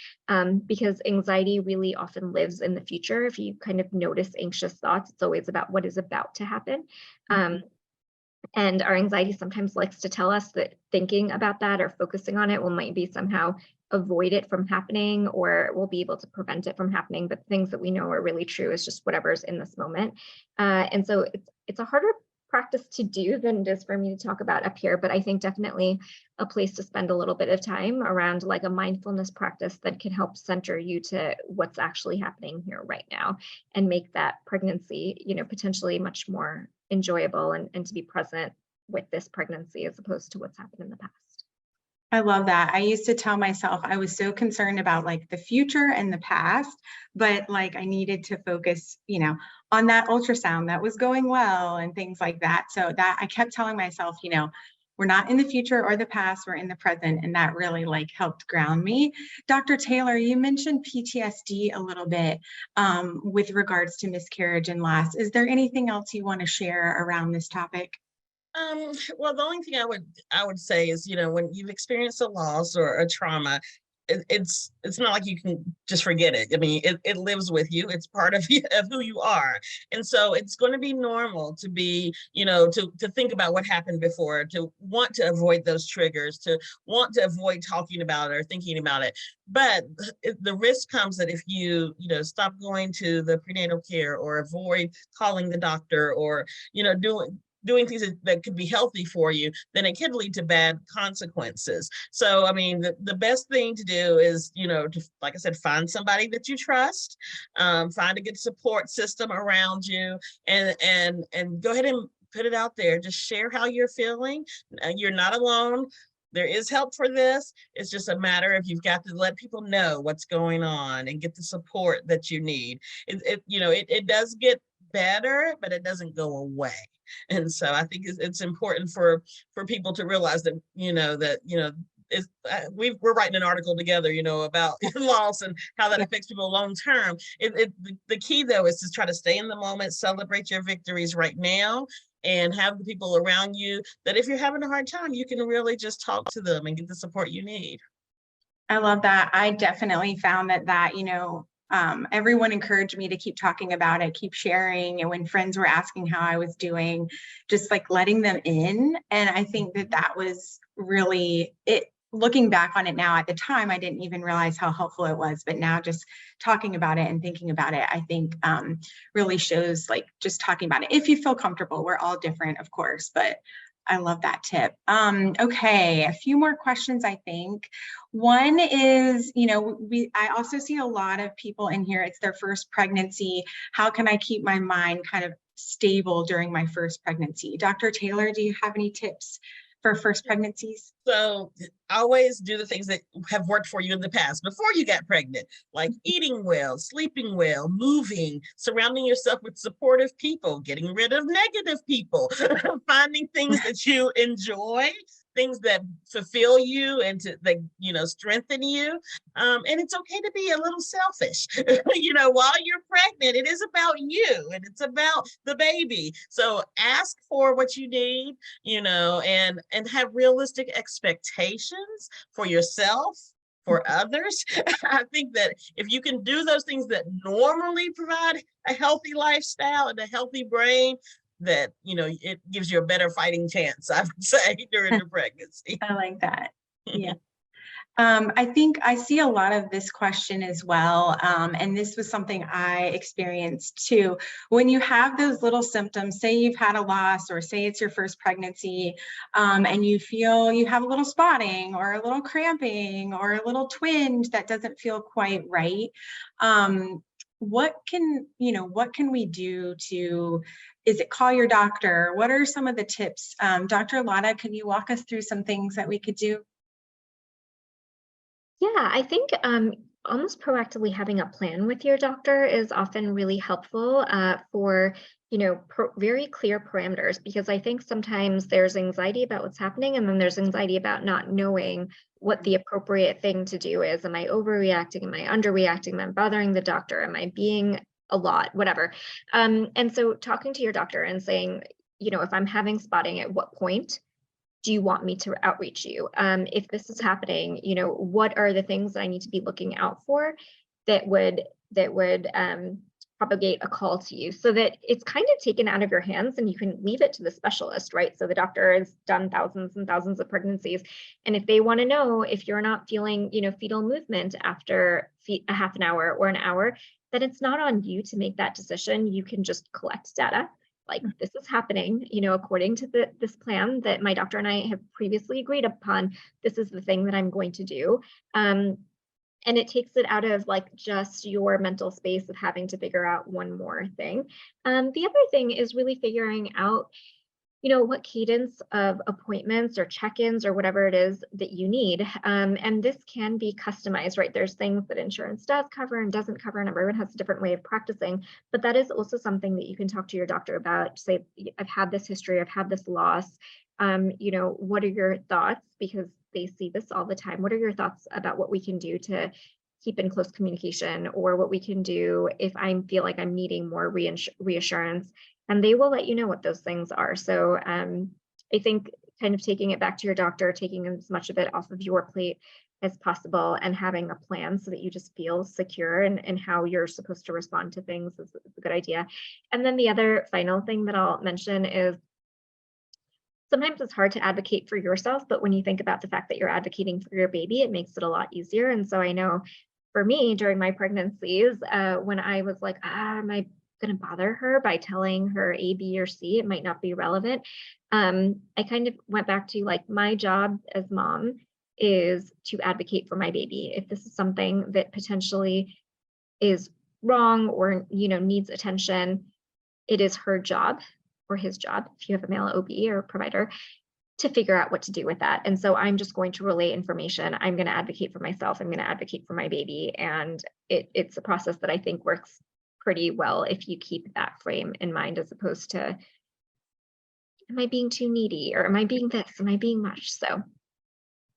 Because anxiety really often lives in the future. If you kind of notice anxious thoughts, it's always about what is about to happen. And our anxiety sometimes likes to tell us that thinking about that or focusing on it will might be somehow avoid it from happening, or we'll be able to prevent it from happening. But things that we know are really true is just whatever's in this moment. And so it's a harder practice to do than it is for me to talk about up here, but I think definitely a place to spend a little bit of time around, like a mindfulness practice that can help center you to what's actually happening here right now, and make that pregnancy, potentially much more enjoyable, and to be present with this pregnancy as opposed to what's happened in the past. I love that. I used to tell myself I was so concerned about like the future and the past, but like I needed to focus, on that ultrasound that was going well and things like that. So that I kept telling myself, we're not in the future or the past, we're in the present. And that really like helped ground me. Dr. Taylor, you mentioned PTSD a little bit with regards to miscarriage and loss. Is there anything else you want to share around this topic? Well, the only thing I would say is, when you've experienced a loss or a trauma, it's not like you can just forget it. I mean, it lives with you. It's part of who you are. And so it's going to be normal to be, to think about what happened before, to want to avoid those triggers, to want to avoid talking about it or thinking about it. But the risk comes that if you, stop going to the prenatal care, or avoid calling the doctor, or, doing things that could be healthy for you, then it could lead to bad consequences. So, I mean, the best thing to do is, like I said, find somebody that you trust, find a good support system around you, and go ahead and put it out there. Just share how you're feeling. You're not alone. There is help for this. It's just a matter of you've got to let people know what's going on and get the support that you need. It does get better, but it doesn't go away. And so I think it's important for people to realize that, we're writing an article together, you know, about loss and how that affects people long term. The key though is to try to stay in the moment, celebrate your victories right now, and have the people around you that if you're having a hard time, you can really just talk to them and get the support you need. I love that. I definitely found that, you know, everyone encouraged me to keep talking about it, keep sharing. And when friends were asking how I was doing, just like letting them in. And I think that was really it. Looking back on it now, at the time, I didn't even realize how helpful it was. But now just talking about it and thinking about it, I think really shows like just talking about it. If you feel comfortable, we're all different, of course, but I love that tip. Okay, a few more questions, I think. One is, you know, I also see a lot of people in here, it's their first pregnancy. How can I keep my mind kind of stable during my first pregnancy? Dr. Taylor, do you have any tips for first pregnancies? So always do the things that have worked for you in the past before you got pregnant, like eating well, sleeping well, moving, surrounding yourself with supportive people, getting rid of negative people, finding things that you enjoy, things that fulfill you and that, you know, strengthen you. And it's okay to be a little selfish. You know, while you're pregnant, it is about you and it's about the baby. So ask for what you need, you know, and have realistic expectations for yourself, for others. I think that if you can do those things that normally provide a healthy lifestyle and a healthy brain, that, you know, it gives you a better fighting chance, I would say, during the pregnancy. I like that. Yeah. I think I see a lot of this question as well. And this was something I experienced too. When you have those little symptoms, say you've had a loss or say it's your first pregnancy, and you feel you have a little spotting or a little cramping or a little twinge that doesn't feel quite right. What can we do is it call your doctor? What are some of the tips? Dr. Laddha, can you walk us through some things that we could do? Yeah, I think almost proactively having a plan with your doctor is often really helpful for, you know, very clear parameters, because I think sometimes there's anxiety about what's happening and then there's anxiety about not knowing what the appropriate thing to do is. Am I overreacting? Am I underreacting? Am I bothering the doctor? Am I being a lot? Whatever. And so talking to your doctor and saying, you know, if I'm having spotting, at what point do you want me to outreach you? If this is happening, you know, what are the things that I need to be looking out for that would propagate a call to you, so that it's kind of taken out of your hands and you can leave it to the specialist, right? So the doctor has done thousands and thousands of pregnancies. And if they want to know if you're not feeling, you know, fetal movement after a half an hour or an hour, then it's not on you to make that decision. You can just collect data. Like, this is happening, you know, according to this plan that my doctor and I have previously agreed upon. This is the thing that I'm going to do. And it takes it out of like just your mental space of having to figure out one more thing. The other thing is really figuring out, you know, what cadence of appointments or check-ins or whatever it is that you need. And this can be customized, right? There's things that insurance does cover and doesn't cover, and everyone has a different way of practicing. But that is also something that you can talk to your doctor about. Say, I've had this history, I've had this loss. You know, what are your thoughts? Because they see this all the time. What are your thoughts about what we can do to keep in close communication, or what we can do if I feel like I'm needing more reassurance? And they will let you know what those things are. So I think kind of taking it back to your doctor, taking as much of it off of your plate as possible, and having a plan so that you just feel secure and how you're supposed to respond to things is a good idea. And then the other final thing that I'll mention is, sometimes it's hard to advocate for yourself, but when you think about the fact that you're advocating for your baby, it makes it a lot easier. And so I know for me during my pregnancies, when I was like, am I going to bother her by telling her A, B, or C? It might not be relevant. I kind of went back to like, my job as mom is to advocate for my baby. If this is something that potentially is wrong or, you know, needs attention, it is her job or his job, if you have a male OB or provider, to figure out what to do with that. And so I'm just going to relay information. I'm going to advocate for myself. I'm going to advocate for my baby. And it's a process that I think works pretty well if you keep that frame in mind, as opposed to, am I being too needy, or am I being this, am I being much? So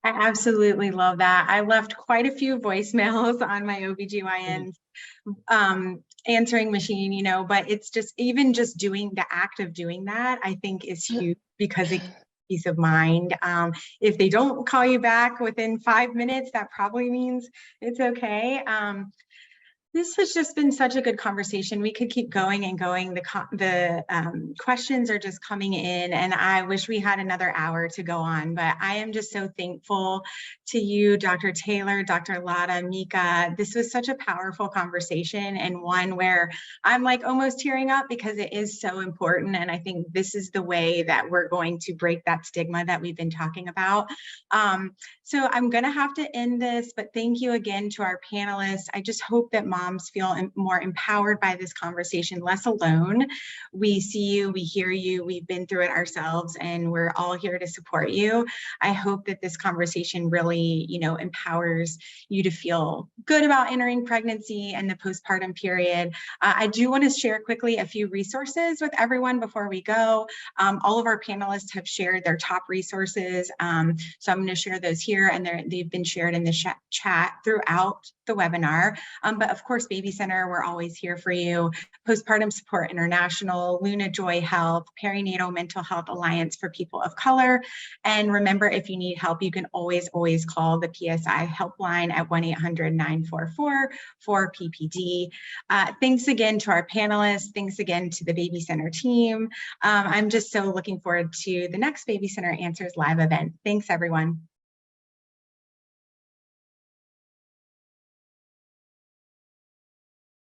I absolutely love that. I left quite a few voicemails on my OBGYN's answering machine, you know, but it's just, even just doing the act of doing that, I think is huge because it gives peace of mind. If they don't call you back within 5 minutes, that probably means it's okay. This has just been such a good conversation. We could keep going and going. The questions are just coming in, and I wish we had another hour to go on, but I am just so thankful to you, Dr. Taylor, Dr. Laddha, Mikah. This was such a powerful conversation, and one where I'm like almost tearing up because it is so important. And I think this is the way that we're going to break that stigma that we've been talking about. So I'm going to have to end this, but thank you again to our panelists. I just hope that moms feel more empowered by this conversation, less alone. We see you, we hear you, we've been through it ourselves, and we're all here to support you. I hope that this conversation really, you know, empowers you to feel good about entering pregnancy and the postpartum period. I do want to share quickly a few resources with everyone before we go. All of our panelists have shared their top resources, so I'm going to share those here, and they've been shared in the chat throughout the webinar. But of course, BabyCenter, we're always here for you. Postpartum Support International, LunaJoy Health, Perinatal Mental Health Alliance for People of Color. And remember, if you need help, you can always call the PSI helpline at 1-800-944-4PPD. Thanks again to our panelists. Thanks again to the BabyCenter team. I'm just so looking forward to the next BabyCenter Answers Live event. Thanks, everyone.